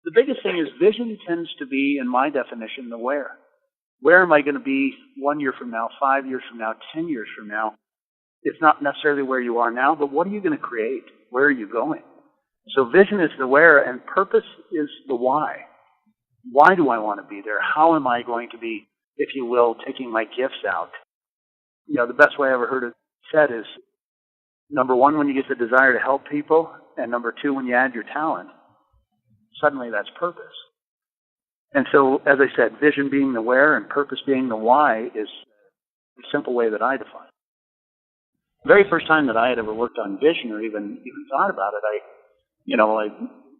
The biggest thing is vision tends to be, in my definition, the where. Where am I going to be 1 year from now, 5 years from now, 10 years from now? It's not necessarily where you are now, but what are you going to create? Where are you going? So vision is the where, and purpose is the why. Why do I want to be there? How am I going to be, if you will, taking my gifts out? You know, the best way I ever heard it said is, number one, when you get the desire to help people, and number two, when you add your talent, suddenly that's purpose. And so, as I said, vision being the where and purpose being the why is the simple way that I define it. The very first time that I had ever worked on vision or even thought about it, I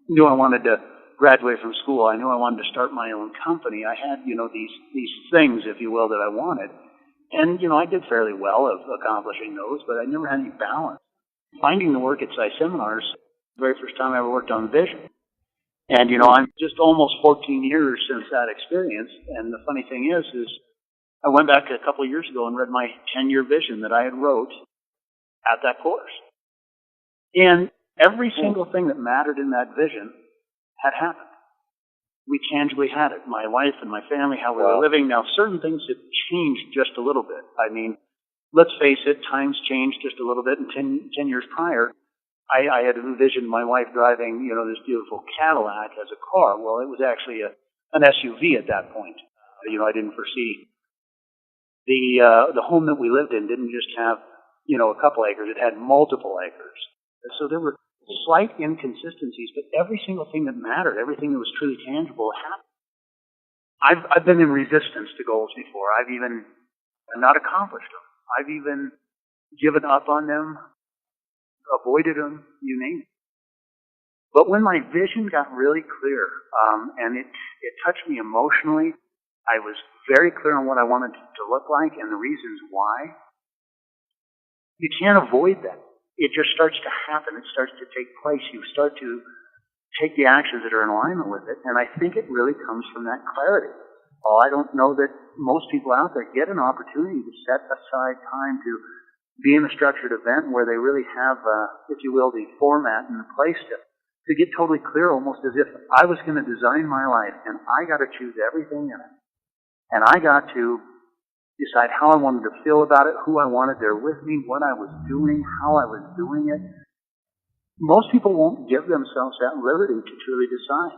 knew I wanted to graduate from school. I knew I wanted to start my own company. I had, these things, if you will, that I wanted. And, I did fairly well of accomplishing those, but I never had any balance. Finding the work at Sci-Seminars, the very first time I ever worked on vision. And, I'm just almost 14 years since that experience. And the funny thing is I went back a couple of years ago and read my 10-year vision that I had wrote at that course. And every single thing that mattered in that vision had happened. We tangibly had it. My wife and my family, how we were living. Now, certain things have changed just a little bit. I mean, let's face it, times changed just a little bit. And 10 years prior, I had envisioned my wife driving, this beautiful Cadillac as a car. Well, it was actually an SUV at that point. I didn't foresee the home that we lived in didn't just have, a couple acres. It had multiple acres. So there were slight inconsistencies, but every single thing that mattered, everything that was truly tangible happened. I've been in resistance to goals before. I've even not accomplished them. I've even given up on them, avoided them, you name it. But when my vision got really clear, and it touched me emotionally, I was very clear on what I wanted it to look like and the reasons why. You can't avoid that. It just starts to happen. It starts to take place. You start to take the actions that are in alignment with it. And I think it really comes from that clarity. Well, I don't know that most people out there get an opportunity to set aside time to be in a structured event where they really have, if you will, the format and the place to get totally clear, almost as if I was going to design my life and I got to choose everything in it. And I got to decide how I wanted to feel about it, who I wanted there with me, what I was doing, how I was doing it. Most people won't give themselves that liberty to truly decide.